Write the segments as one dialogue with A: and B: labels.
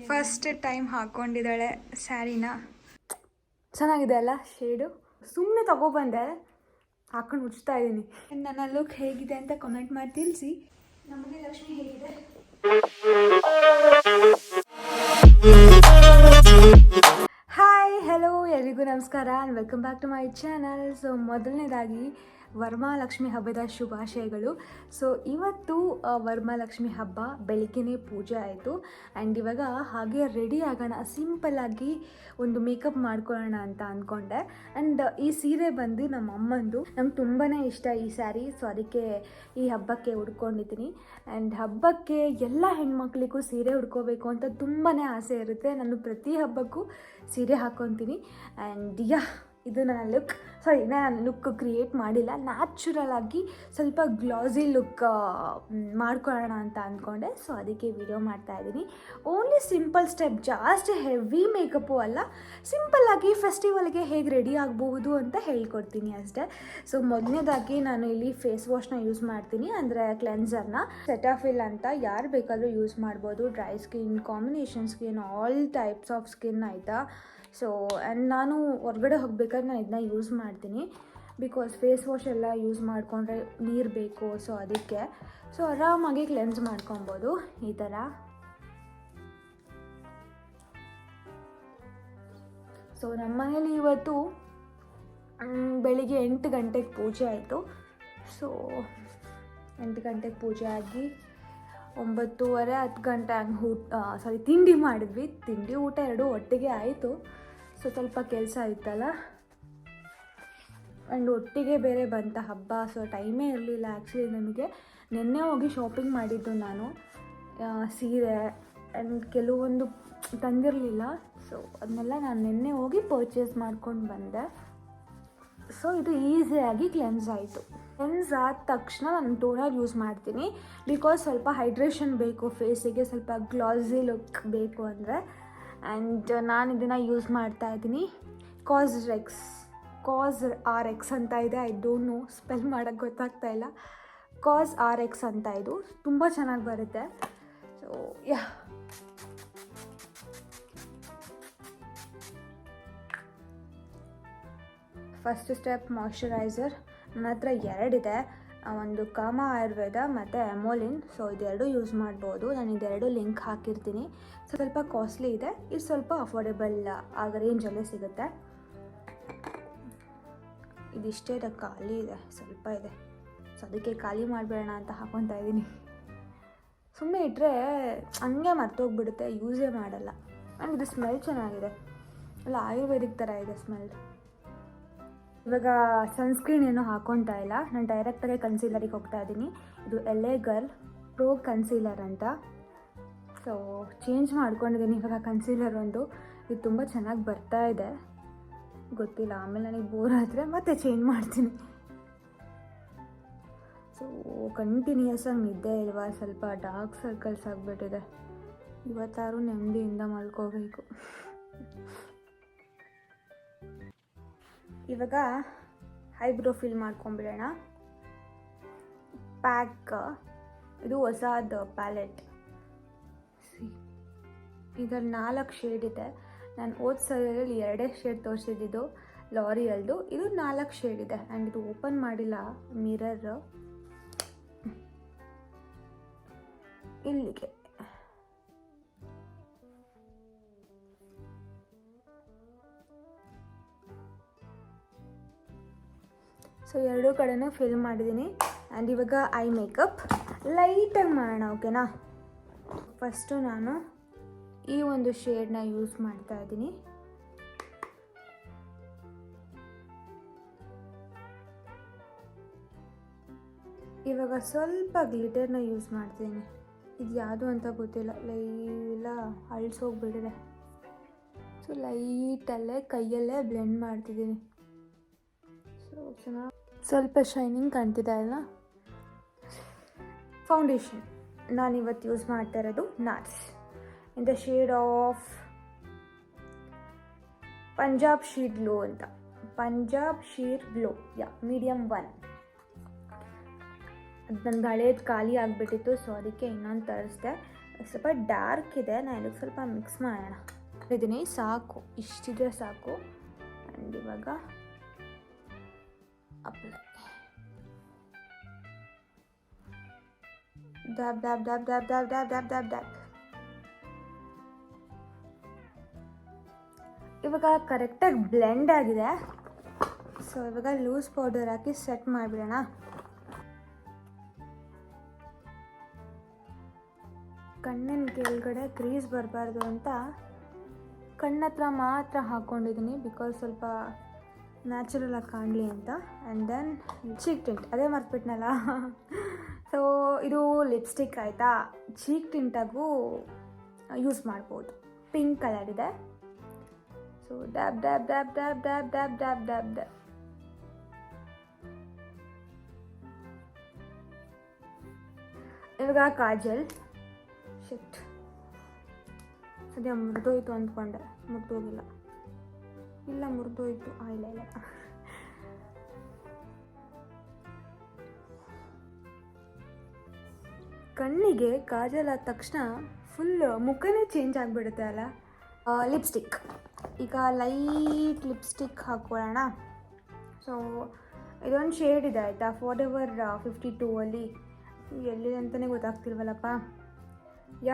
A: First time ಹಾಕ್ಕೊಂಡಿದ್ದಾಳೆ ಸ್ಯಾರಿನ. ಚೆನ್ನಾಗಿದೆ ಅಲ್ಲ ಶೇಡು. ಸುಮ್ಮನೆ ತಗೊಬಂದೆ, ಹಾಕೊಂಡು ಮುಚ್ತಾ ಇದ್ದೀನಿ. ನನ್ನ ಲುಕ್ ಹೇಗಿದೆ ಅಂತ ಕಮೆಂಟ್ ಮಾಡಿ ತಿಳಿಸಿ. ನಮಗೆ ಲಕ್ಷ್ಮಿ ಹೇಗಿದೆ? ಹಾಯ್, ಹಲೋ, ಎಲ್ರಿಗೂ ನಮಸ್ಕಾರ and welcome back to my channel. So ಮೊದಲನೇದಾಗಿ ವರಮಹಾಲಕ್ಷ್ಮಿ ಹಬ್ಬದ ಶುಭಾಶಯಗಳು. ಸೊ ಇವತ್ತು ವರಮಹಾಲಕ್ಷ್ಮಿ ಹಬ್ಬ, ಬೆಳಿಗ್ಗೆನೇ ಪೂಜೆ ಆಯಿತು. ಆ್ಯಂಡ್ ಇವಾಗ ಹಾಗೆ ರೆಡಿ ಆಗೋಣ, ಸಿಂಪಲ್ಲಾಗಿ ಒಂದು ಮೇಕಪ್ ಮಾಡ್ಕೊಳ್ಳೋಣ ಅಂತ ಅಂದ್ಕೊಂಡೆ. ಆ್ಯಂಡ್ ಈ ಸೀರೆ ಬಂದು ನಮ್ಮ ಅಮ್ಮಂದು. ನಂಗೆ ತುಂಬಾ ಇಷ್ಟ ಈ ಸ್ಯಾರಿ. ಸೊ ಅದಕ್ಕೆ ಈ ಹಬ್ಬಕ್ಕೆ ಉಡ್ಕೊಂಡಿದ್ದೀನಿ. ಆ್ಯಂಡ್ ಹಬ್ಬಕ್ಕೆ ಎಲ್ಲ ಹೆಣ್ಮಕ್ಳಿಗೂ ಸೀರೆ ಉಡ್ಕೋಬೇಕು ಅಂತ ತುಂಬಾ ಆಸೆ ಇರುತ್ತೆ. ನಾನು ಪ್ರತಿ ಹಬ್ಬಕ್ಕೂ ಸೀರೆ ಹಾಕ್ಕೊತೀನಿ. ಆ್ಯಂಡ್ ಇದು ನನ್ನ ಲುಕ್. ನಾನು ಲುಕ್ ಕ್ರಿಯೇಟ್ ಮಾಡಿಲ್ಲ, ನ್ಯಾಚುರಲ್ ಆಗಿ ಸ್ವಲ್ಪ ಗ್ಲಾಸಿ ಲುಕ್ ಮಾಡ್ಕೊಳ್ಳೋಣ ಅಂತ ಅಂದ್ಕೊಂಡೆ. ಸೊ ಅದಕ್ಕೆ ವಿಡಿಯೋ ಮಾಡ್ತಾಯಿದ್ದೀನಿ. ಓನ್ಲಿ ಸಿಂಪಲ್ ಸ್ಟೆಪ್, ಜಾಸ್ತಿ ಹೆವಿ ಮೇಕಪ್ಪು ಅಲ್ಲ, ಸಿಂಪಲ್ಲಾಗಿ ಫೆಸ್ಟಿವಲ್ಗೆ ಹೇಗೆ ರೆಡಿ ಆಗಬಹುದು ಅಂತ ಹೇಳ್ಕೊಡ್ತೀನಿ ಅಷ್ಟೇ. ಸೊ ಮೊದಲನೇದಾಗಿ ನಾನು ಇಲ್ಲಿ ಫೇಸ್ ವಾಶ್ನ ಯೂಸ್ ಮಾಡ್ತೀನಿ, ಅಂದರೆ ಕ್ಲೆನ್ಸರ್ನ. ಸೆಟಾಫಿಲ್ ಅಂತ ಯಾರು ಬೇಕಾದರೂ ಯೂಸ್ ಮಾಡ್ಬೋದು. Dry skin, combination skin, all types of skin ಆಯಿತಾ. ಸೊ ಆ್ಯಂಡ್ ನಾನು ಹೊರಗಡೆ ಹೋಗ್ಬೇಕಾದ್ರೆ ನಾನು ಇದನ್ನ ಯೂಸ್ ಮಾಡ್ತೀನಿ. ಬಿಕಾಸ್ ಫೇಸ್ ವಾಶ್ ಎಲ್ಲ ಯೂಸ್ ಮಾಡಿಕೊಂಡ್ರೆ ನೀರು ಬೇಕು. ಸೊ ಅದಕ್ಕೆ ಆರಾಮಾಗಿ ಕ್ಲೆನ್ಸ್ ಮಾಡ್ಕೊಬೋದು ಈ ಥರ. ಸೊ ನಮ್ಮ ಮನೇಲಿ ಇವತ್ತು ಬೆಳಿಗ್ಗೆ 8 ಗಂಟೆಗೆ ಪೂಜೆ ಆಯಿತು. ಸೊ 8 ಗಂಟೆಗೆ ಪೂಜೆ ಆಗಿ 9:30 10 ಗಂಟೆ ಹಂಗೆ ತಿಂಡಿ ಮಾಡಿದ್ವಿ. ತಿಂಡಿ ಊಟ ಎರಡೂ ಒಟ್ಟಿಗೆ ಆಯಿತು. ಸೊ ಸ್ವಲ್ಪ ಕೆಲಸ ಇತ್ತಲ್ಲ, ಆ್ಯಂಡ್ ಒಟ್ಟಿಗೆ ಬೇರೆ ಬಂತ ಹಬ್ಬ. ಸೊ ಟೈಮೇ ಇರಲಿಲ್ಲ ಆ್ಯಕ್ಚುಲಿ ನಮಗೆ. ನಿನ್ನೆ ಹೋಗಿ ಶಾಪಿಂಗ್ ಮಾಡಿದ್ದು ನಾನು, ಸೀರೆ ಆ್ಯಂಡ್ ಕೆಲವೊಂದು ತಂದಿರಲಿಲ್ಲ. ಸೊ ಅದನ್ನೆಲ್ಲ ನಾನು ನಿನ್ನೆ ಹೋಗಿ ಪರ್ಚೇಸ್ ಮಾಡ್ಕೊಂಡು ಬಂದೆ. ಸೊ ಇದು ಈಸಿಯಾಗಿ ಕ್ಲೆನ್ಸ್ ಆಯಿತು. ಕ್ಲೆನ್ಸ್ ಆದ ತಕ್ಷಣ ನಾನು ಟೋನರ್ ಯೂಸ್ ಮಾಡ್ತೀನಿ. ಬಿಕಾಸ್ ಸ್ವಲ್ಪ ಹೈಡ್ರೇಷನ್ ಬೇಕು ಫೇಸಿಗೆ, ಸ್ವಲ್ಪ ಗ್ಲಾಸಿ ಲುಕ್ ಬೇಕು ಅಂದರೆ. ಆ್ಯಂಡ್ ನಾನು ಇದನ್ನು ಯೂಸ್ ಮಾಡ್ತಾ ಇದ್ದೀನಿ. ಕಾಸ್ ಆರ್ ಎಕ್ಸ್ ಅಂತ ಇದೆ. ಐ ಡೋಂಟ್ ನೋ, ಸ್ಪೆಲ್ ಮಾಡೋಕ್ಕೆ ಗೊತ್ತಾಗ್ತಾ ಇಲ್ಲ. ಕಾಸ್ ಆರ್ ಎಕ್ಸ್ ಅಂತ ಇದು ತುಂಬ ಚೆನ್ನಾಗಿ ಬರುತ್ತೆ. So first step moisturiser. ನನ್ನ ಹತ್ರ 2 ಇದೆ, ಒಂದು ಕಾಮ ಆಯುರ್ವೇದ ಮತ್ತು ಎಮೋಲಿನ್. ಸೊ ಇದೆರಡು ಯೂಸ್ ಮಾಡ್ಬೋದು. ನಾನು ಇದೆರಡು ಲಿಂಕ್ ಹಾಕಿರ್ತೀನಿ. ಸ್ವಲ್ಪ ಕಾಸ್ಟ್ಲಿ ಇದೆ, ಇದು ಸ್ವಲ್ಪ ಅಫೋರ್ಡೆಬಲ್ ಆಗ ರೇಂಜಲ್ಲೇ ಸಿಗುತ್ತೆ. ಇದಿಷ್ಟೇ ಇದೆ, ಖಾಲಿ ಇದೆ, ಸ್ವಲ್ಪ ಇದೆ. ಸೊ ಅದಕ್ಕೆ ಖಾಲಿ ಮಾಡಬೇಡ ಅಂತ ಹಾಕೊತಾ ಇದ್ದೀನಿ. ಸುಮ್ಮನೆ ಇಟ್ಟರೆ ಹಂಗೆ ಮರ್ತೋಗ್ಬಿಡುತ್ತೆ, ಯೂಸೇ ಮಾಡಲ್ಲ. ಆ್ಯಂಡ್ ಇದು ಸ್ಮೆಲ್ ಚೆನ್ನಾಗಿದೆ, ಅಲ್ಲ ಆಯುರ್ವೇದಿಕ್ ಥರ ಇದೆ ಸ್ಮೆಲ್. ಇವಾಗ ಸನ್ಸ್ಕ್ರೀನ್ ಏನೂ ಹಾಕ್ಕೊತಾ ಇಲ್ಲ, ನಾನು ಡೈರೆಕ್ಟಾಗಿ ಕನ್ಸೀಲರಿಗೆ ಹೋಗ್ತಾ ಇದ್ದೀನಿ. ಇದು LA ಗರ್ಲ್ ಪ್ರೋ ಕನ್ಸೀಲರ್ ಅಂತ. ಸೊ ಚೇಂಜ್ ಮಾಡ್ಕೊಂಡಿದ್ದೀನಿ ಇವಾಗ ಕನ್ಸೀಲರ್ ಒಂದು. ಇದು ತುಂಬ ಚೆನ್ನಾಗಿ ಬರ್ತಾ ಇದೆ, ಗೊತ್ತಿಲ್ಲ, ಆಮೇಲೆ ನನಗೆ ಬೋರ್ ಆದರೆ ಮತ್ತೆ ಚೇಂಜ್ ಮಾಡ್ತೀನಿ. ಸೊ ಕಂಟಿನ್ಯೂಸ್ ಆಗಿ ನಿದ್ದೆ ಇಲ್ವಾ, ಸ್ವಲ್ಪ ಡಾರ್ಕ್ ಸರ್ಕಲ್ಸ್ ಆಗಿಬಿಟ್ಟಿದೆ. ಇವತ್ತಾರು ನೆಮ್ಮದಿಯಿಂದ ಮಲ್ಕೋಬೇಕು. ಇವಾಗ ಐಬ್ರೋ ಫಿಲ್ ಮಾಡ್ಕೊಂಬಿಡೋಣ. ಪ್ಯಾಕ್, ಇದು ಹೊಸದು ಪ್ಯಾಲೆಟ್. ಇದರಲ್ಲಿ 4 ಶೇಡ್ ಇದೆ. ನಾನು ಹೋದ ಸಲದಲ್ಲಿ 2 ಶೇಡ್ ತೋರಿಸಿದ್ದು ಲಾರಿಯಲ್ದು. ಇದು 4 ಶೇಡ್ ಇದೆ. ಆ್ಯಂಡ್ ಇದು ಓಪನ್ ಮಾಡಿಲ್ಲ ಮಿರರ್. ಇಲ್ಲಿಗೆ ಸೊ 2 ಕಡೆನೂ ಫಿಲ್ ಮಾಡಿದ್ದೀನಿ. ಆ್ಯಂಡ್ ಇವಾಗ ಐ ಮೇಕಪ್ ಲೈಟಾಗಿ ಮಾಡೋಣ, ಓಕೆನಾ. ಫಸ್ಟು ನಾನು ಈ ಒಂದು ಶೇಡ್ನ ಯೂಸ್ ಮಾಡ್ತಾ ಇದ್ದೀನಿ. ಇವಾಗ ಸ್ವಲ್ಪ ಗ್ಲಿಟರ್ನ ಯೂಸ್ ಮಾಡ್ತೀನಿ. ಇದು ಯಾವುದು ಅಂತ ಗೊತ್ತಿಲ್ಲ, ಇಲ್ಲ ಅಳಿಸೋಗ್ಬಿಟ್ಟಿದೆ. ಸೊ ಲೈಟಲ್ಲೇ ಕೈಯಲ್ಲೇ ಬ್ಲೆಂಡ್ ಮಾಡ್ತಿದ್ದೀನಿ. ಸೊ ಚೆನ್ನಾಗಿ ಸ್ವಲ್ಪ ಶೈನಿಂಗ್ ಕಾಣ್ತಿದೆ ಅಲ್ಲ. ಫೌಂಡೇಶನ್ ನಾನಿವತ್ತು ಯೂಸ್ ಮಾಡ್ತಾ ಇರೋದು NARS in the shade of Punjab sheer glow ಅಂತ. Punjab sheer glow medium 1. ಅದು ನನ್ನ ಹಳೇದು ಖಾಲಿ ಆಗಿಬಿಟ್ಟಿತ್ತು. ಸೊ ಅದಕ್ಕೆ ಇನ್ನೊಂದು ತರಿಸ್ದೆ. ಸ್ವಲ್ಪ ಡಾರ್ಕ್ ಇದೆ, ನಾನು ಇದಕ್ಕೆ ಸ್ವಲ್ಪ ಮಿಕ್ಸ್ ಮಾಡೋಣ ಇದೀನಿ. ಸಾಕು, ಇಷ್ಟಿದ್ರೆ ಸಾಕು. ಆ್ಯಂಡ್ ಇವಾಗ apply. Dab dab dab dab dab dab dab dab dab. ಇವಾಗ ಕರೆಕ್ಟಾಗಿ ಬ್ಲೆಂಡ್ ಆಗಿದೆ. ಸೊ ಇವಾಗ ಲೂಸ್ ಪೌಡರ್ ಹಾಕಿ ಸೆಟ್ ಮಾಡಿಬಿಡೋಣ. ಕಣ್ಣಿನ ಕೆಳಗಡೆ ಕ್ರೀಸ್ ಬರಬಾರ್ದು ಅಂತ ಕಣ್ಣತ್ರ ಮಾತ್ರ ಹಾಕ್ಕೊಂಡಿದ್ದೀನಿ, ಬಿಕಾಸ್ ಸ್ವಲ್ಪ ನ್ಯಾಚುರಲಾಗಿ ಕಾಣಲಿ ಅಂತ. ಆ್ಯಂಡ್ ದೆನ್ ಚೀಕ್ ಟಿಂಟ್, ಅದೇ ಮರ್ತ್ಬಿಟ್ನಲ್ಲ. ಸೊ ಇದು ಲಿಪ್ಸ್ಟಿಕ್ ಆಯಿತಾ. ಚೀಕ್ ಟಿಂಟಾಗೂ ಯೂಸ್ ಮಾಡ್ಬೋದು. ಪಿಂಕ್ ಕಲರ್ ಇದೆ. So dab dab dab dab dab dab dab dab dab. ಇವಾಗ ಕಾಜಲ್. ಶಿಟ್, ಸದ್ಯ ಮುರಿದೋಯ್ತು ಅಂದ್ಕೊಂಡೆ, ಮುರಿದೋಗಿಲ್ಲ. ಇಲ್ಲ ಮುರಿದೋಯ್ತು. ಇಲ್ಲ ಕಣ್ಣಿಗೆ ಕಾಜಲ್ ಆದ ತಕ್ಷಣ ಫುಲ್ ಮುಖನೇ ಚೇಂಜ್ ಆಗಿಬಿಡುತ್ತೆ ಅಲ್ಲ. ಲಿಪ್ಸ್ಟಿಕ್, ಈಗ ಲೈಟ್ ಲಿಪ್ಸ್ಟಿಕ್ ಹಾಕ್ಕೊಳ್ಳೋಣ. ಸೊ ಇದೊಂದು ಶೇಡ್ ಇದೆ ಆಯಿತಾ, ಫಾರೆವರ್ 52 ಅಲ್ಲಿ. ಎಲ್ಲಿದೆ ಅಂತಲೇ ಗೊತ್ತಾಗ್ತಿಲ್ವಲ್ಲಪ್ಪ.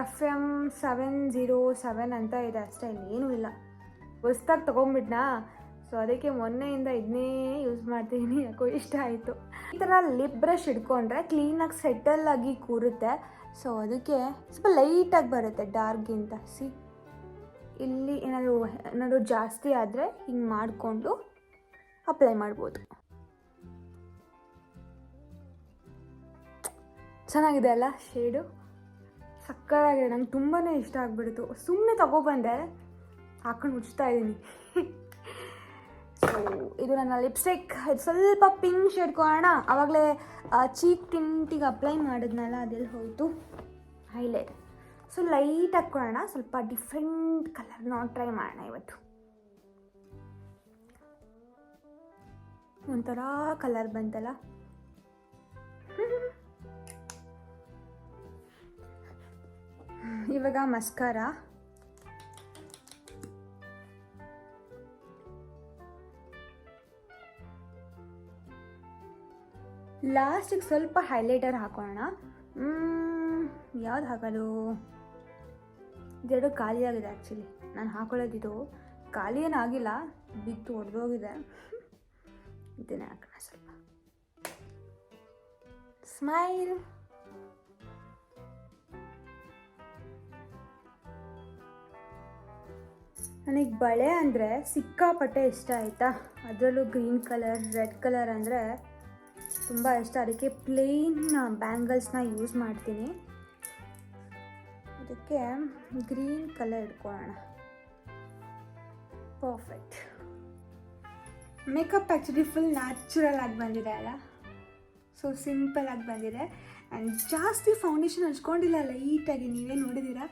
A: FM707 ಅಂತ ಇದೆ ಅಷ್ಟೇ, ಇನ್ನೇನೂ ಇಲ್ಲ. ಹೊಸ್ದಾಗಿ ತೊಗೊಂಬಿಟ್ನಾ, ಸೊ ಅದಕ್ಕೆ ಮೊನ್ನೆಯಿಂದ ಇದನ್ನೇ ಯೂಸ್ ಮಾಡ್ತೀನಿ. ಯಾಕೋ ಇಷ್ಟ ಆಯಿತು. ಈ ಥರ ಲಿಪ್ ಬ್ರಷ್ ಹಿಡ್ಕೊಂಡ್ರೆ ಕ್ಲೀನಾಗಿ ಸೆಟಲ್ ಆಗಿ ಕೂರುತ್ತೆ. ಸೊ ಅದಕ್ಕೆ ಸ್ವಲ್ಪ ಲೈಟಾಗಿ ಬರುತ್ತೆ ಡಾರ್ಕ್ಗಿಂತ. ಇಲ್ಲಿ ಏನಾದರೂ ಜಾಸ್ತಿ ಆದರೆ ಹಿಂಗೆ ಮಾಡಿಕೊಂಡು ಅಪ್ಲೈ ಮಾಡ್ಬೋದು. ಚೆನ್ನಾಗಿದೆ ಅಲ್ಲ ಶೇಡು, ಸಕ್ಕತ್ತಾಗಿದೆ. ನಂಗೆ ತುಂಬಾ ಇಷ್ಟ ಆಗಿಬಿಡ್ತು. ಸುಮ್ಮನೆ ತಗೊಬಂದೆ, ಹಾಕೊಂಡು ಮುಚ್ತಾ ಇದ್ದೀನಿ. ಸೊ ಇದು ನನ್ನ ಲಿಪ್ಸ್ಟಿಕ್. ಇದು ಸ್ವಲ್ಪ ಪಿಂಕ್ ಶೇಡ್ ಕೊಡೋಣ. ಆವಾಗಲೇ ಚೀಕ್ ಟಿಂಟಿಗೆ ಅಪ್ಲೈ ಮಾಡಿದ್ನಲ್ಲ, ಅದೆಲ್ಲಿ ಹೋಯಿತು. ಹೈಲೈಟ್. ಸೊ ಲೈಟ್ ಹಾಕ್ಕೊಳ್ಳೋಣ, ಸ್ವಲ್ಪ ಡಿಫ್ರೆಂಟ್ ಕಲರ್ ನಾವು ಟ್ರೈ ಮಾಡೋಣ ಇವತ್ತು. ಒಂಥರ ಕಲರ್ ಬಂತಲ್ಲ. ಇವಾಗ ಮಸ್ಕಾರ. ಲಾಸ್ಟಿಗೆ ಸ್ವಲ್ಪ ಹೈಲೈಟರ್ ಹಾಕೋಣ. ಯಾವ್ದು ಹಾಕೋದು? ಇದೆರಡು ಖಾಲಿ ಆಗಿದೆ ಆ್ಯಕ್ಚುಲಿ. ನಾನು ಹಾಕೊಳ್ಳೋದಿದು ಖಾಲಿ ಏನಾಗಿಲ್ಲ, ಬಿತ್ತು ಹೊಡೆದೋಗಿದೆ. ಇದನ್ನೇ ಹಾಕೋಣ ಸ್ವಲ್ಪ. ಸ್ಮೈಲ್. ನನಗೆ ಬಳೆ ಅಂದರೆ ಸಿಕ್ಕಾಪಟ್ಟೆ ಇಷ್ಟ ಆಯಿತಾ. ಅದರಲ್ಲೂ ಗ್ರೀನ್ ಕಲರ್, ರೆಡ್ ಕಲರ್ ಅಂದರೆ ತುಂಬ ಇಷ್ಟ. ಅದಕ್ಕೆ ಪ್ಲೇನ್ ಬ್ಯಾಂಗಲ್ಸ್ನ ಯೂಸ್ ಮಾಡ್ತೀನಿ. ಅದಕ್ಕೆ ಗ್ರೀನ್ ಕಲರ್ ಇಟ್ಕೊಳ್ಳೋಣ. Perfect. Makeup actually full natural ಆಗಿ ಬಂದಿದೆ ಅಲ್ಲ. ಸೊ ಸಿಂಪಲ್ ಆಗಿ ಬಂದಿದೆ. ಆ್ಯಂಡ್ ಜಾಸ್ತಿ ಫೌಂಡೇಶನ್ ಹಚ್ಕೊಂಡಿಲ್ಲ, ಲೈಟಾಗಿ ನೀವೇ ನೋಡಿದ್ದೀರಾ.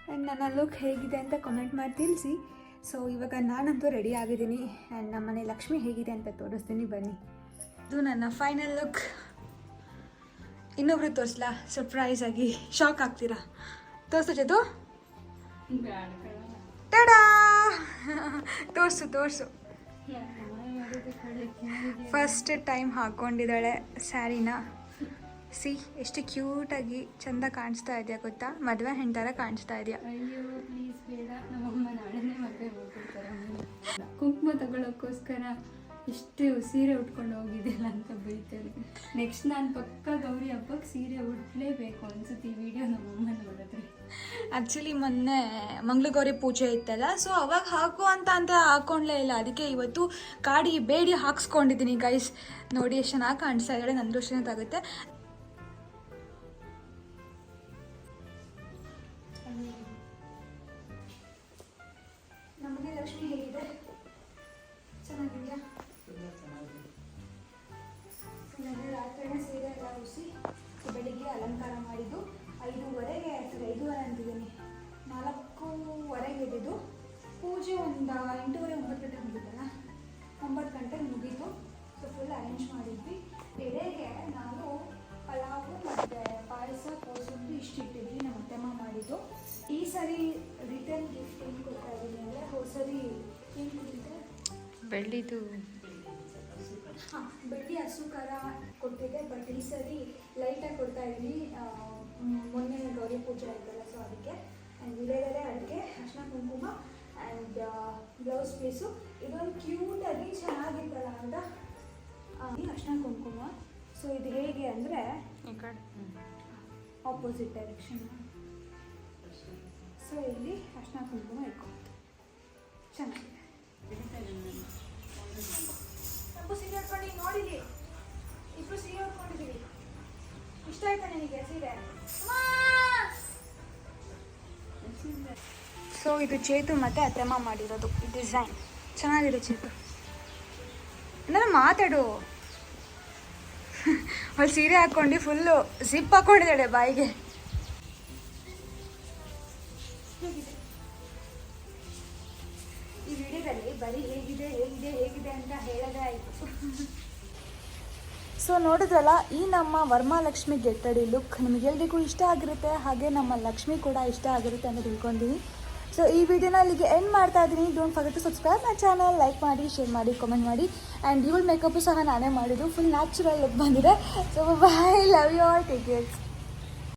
A: ಆ್ಯಂಡ್ ನನ್ನ ಲುಕ್ ಹೇಗಿದೆ ಅಂತ ಕಮೆಂಟ್ ಮಾಡಿ ತಿಳಿಸಿ. ಸೊ ಇವಾಗ ನಾನಂತೂ ರೆಡಿ ಆಗಿದ್ದೀನಿ. ಆ್ಯಂಡ್ ನಮ್ಮನೆ ಲಕ್ಷ್ಮಿ ಹೇಗಿದೆ ಅಂತ ತೋರಿಸ್ತೀನಿ ಬನ್ನಿ. ಇದು ನನ್ನ ಫೈನಲ್ ಲುಕ್. ಇನ್ನೊಬ್ರು ತೋರಿಸ್ಲಾ? ಸರ್ಪ್ರೈಸ್ ಆಗಿ ಶಾಕ್ ಆಗ್ತೀರಾ. ತೋರಿಸು ಜೊತೆ. ಟಡಾ, ತೋರಿಸು. ಫಸ್ಟ್ ಟೈಮ್ ಹಾಕ್ಕೊಂಡಿದ್ದಾಳೆ ಸ್ಯಾರಿನ. ಎಷ್ಟು ಕ್ಯೂಟಾಗಿ ಚೆಂದ ಕಾಣಿಸ್ತಾ ಇದೆಯಾ ಗೊತ್ತಾ? ಮದುವೆ ಹೆಣ್ಣು ಥರ ಕಾಣಿಸ್ತಾ ಇದೆಯಾ?
B: ಅಯ್ಯೋ ಪ್ಲೀಸ್ ಬೇಡ, ನಮ್ಮಮ್ಮ ನಾಳೆನೇ ಮದುವೆ ಹೋಗ್ಬಿಡ್ತಾರೆ. ಕುಂಕುಮ ತಗೊಳ್ಳೋಕ್ಕೋಸ್ಕರ ಇಷ್ಟು ಸೀರೆ ಉಟ್ಕೊಂಡು ಹೋಗಿದ್ದಿಲ್ಲ ಅಂತ ಬೈತಾರೆ. ನೆಕ್ಸ್ಟ್ ನಾನು ಪಕ್ಕ ಗೌರಿ ಹಬ್ಬಕ್ಕೆ ಸೀರೆ ಉಟ್ಲೇಬೇಕು ಅನ್ಸುತ್ತೆ. ಈ ವಿಡಿಯೋ ನಮ್ಮಮ್ಮ ನೋಡಿದ್ರೆ.
A: ಆ್ಯಕ್ಚುಲಿ ಮೊನ್ನೆ ಮಂಗಳಗೌರಿ ಪೂಜೆ ಇತ್ತಲ್ಲ, ಸೊ ಅವಾಗ ಹಾಕು ಅಂತ ಹಾಕ್ಕೊಂಡ್ಲೇ ಇಲ್ಲ. ಅದಕ್ಕೆ ಇವತ್ತು ಕಾಡಿ ಬೇಡಿ ಹಾಕ್ಸ್ಕೊಂಡಿದ್ದೀನಿ ಗೈಸ್. ನೋಡಿ ಎಷ್ಟು ಚೆನ್ನಾಗಿ ಕಾಣಿಸ್ತಾ ಇದ್ದಾಳೆ. ನನ್ನ ದೃಷ್ಟಿನದಾಗುತ್ತೆ. ನಮಗೆ ಲಕ್ಷ್ಮಿ ಹೇಗಿದೆ? ಚೆನ್ನಾಗಿದೆಯಾ? ರಾತ್ರಿನೇ ಸೀರೆ ಎಲ್ಲ ಉಡಿಸಿ ಬೆಳಿಗ್ಗೆ ಅಲಂಕಾರ ಮಾಡಿದ್ದು 5:30 ಅಂತಿದ್ದೀನಿ. 4:15 ಎದ್ದಿದ್ದು. ಪೂಜೆ ಒಂದು 8:30 9 ಗಂಟೆಗೆ ಮುಗಿತಲ್ಲ, 9 ಗಂಟೆಗೆ ಮುಗೀತು. ಸೊ ಫುಲ್ ಅರೇಂಜ್ ಮಾಡಿದ್ವಿ. ಎಡೆಗೆ ನಾವು ಪಲಾವು ಮತ್ತು ಪಾಯಸ ಕೋಸಂಬರಿ ಇಷ್ಟಿಟ್ಟಿದ್ವಿ. ನಮ್ಮ ಅತ್ತೆಮ್ಮ ಮಾಡಿ ಆಯಿತು. ಈ ಸರಿ ರಿಟರ್ನ್ ಗಿಫ್ಟ್ ಏನು ಕೊಡ್ತಾ ಇದ್ದೀನಿ ಅಂದರೆ ಹೋದ ಸರಿ ಏನು ಕೊಟ್ಟಿದ್ದೆ,
B: ಬೆಳ್ಳಿದು
A: ಹಾಂ ಬೆಳ್ಳಿ ಹಸು ಖರ ಕೊಟ್ಟಿದ್ದೆ. ಬಟ್ ಈ ಸರಿ ಲೈಟಾಗಿ ಕೊಡ್ತಾ ಇದ್ದೀನಿ. ಮೊನ್ನೆ ಗೌರಿ ಪೂಜೆ ಆಯ್ತಲ್ಲ, ಸೊ ಅದಕ್ಕೆ. ಆ್ಯಂಡ್ ವಿಳೆದೆಲೆ, ಅಡಿಕೆ, ಅರಿಶಿನ ಕುಂಕುಮ ಆ್ಯಂಡ್ ಬ್ಲೌಸ್ ಪೀಸು. ಇದೊಂದು ಕ್ಯೂಟಾಗಿ ಚೆನ್ನಾಗಿತ್ತಲ್ಲ ಅಂತ ಅರಿಶಿನ ಕುಂಕುಮ. ಸೊ ಇದು ಹೇಗೆ ಅಂದರೆ
B: ಈ ಕಡೆ
A: ಆಪೋಸಿಟ್ ಡೈರೆಕ್ಷನ್. ಸೊ ಇಲ್ಲಿ ಅರಿಶಿನ ಕುಂಕುಮ ಇಟ್ಕೊಂಡು ಚೆನ್ನಾಗಿದೆ. ತಪ್ಪು ಸೀರೆ ಉಟ್ಕೊಂಡು ಈಗ ನೋಡಿದ್ವಿ, ಇಬ್ಬರು ಸೀರೆ ಉಟ್ಕೊಂಡಿದ್ದೀವಿ. ಇಷ್ಟ ಆಯ್ತಾ ನಿನಗೆ ಸೀರೆ? ಸೊ ಇದು ಚೇತು ಮತ್ತು ಅತ್ತೆಮ್ಮ ಮಾಡಿರೋದು ಡಿಸೈನ್. ಚೆನ್ನಾಗಿದೆ ಚೇತು. ಅಂದರೆ ಮಾತಾಡು. ಅವಳು ಸೀರೆ ಹಾಕ್ಕೊಂಡು ಫುಲ್ಲು ಜಿಪ್ ಹಾಕ್ಕೊಂಡಿದ್ದಾಳೆ ಬಾಯಿಗೆ. ಈ ವಿಡಿಯೋದಲ್ಲಿ ಬರೀ ಹೇಗಿದೆ ಹೇಗಿದೆ ಹೇಗಿದೆ ಅಂತ ಹೇಳೋದೇ ಆಯಿತು. ಸೊ ನೋಡಿದ್ರಲ್ಲ, ಈ ನಮ್ಮ ವರಮಹಾಲಕ್ಷ್ಮಿ ಗೆಟ್ ರೆಡಿ ಲುಕ್ ನಿಮಗೆಲ್ರಿಗೂ ಇಷ್ಟ ಆಗಿರುತ್ತೆ, ಹಾಗೆ ನಮ್ಮ ಲಕ್ಷ್ಮಿ ಕೂಡ ಇಷ್ಟ ಆಗಿರುತ್ತೆ ಅಂತ ತಿಳ್ಕೊತೀನಿ. ಸೊ ಈ ವಿಡಿಯೋನ ಇಲ್ಲಿಗೆ ಎಂಡ್ ಮಾಡ್ತಾ ಇದ್ದೀನಿ. Don't forget to subscribe my channel, like ಮಾಡಿ, ಶೇರ್ ಮಾಡಿ, ಕಮೆಂಟ್ ಮಾಡಿ. ಆ್ಯಂಡ್ ಇವಳ ಮೇಕಪ್ಪು ಸಹ ನಾನೇ ಮಾಡಿದ್ದು, ಫುಲ್ ನ್ಯಾಚುರಲ್ ಲುಕ್ ಬಂದಿದೆ. So bye, love you all, take care.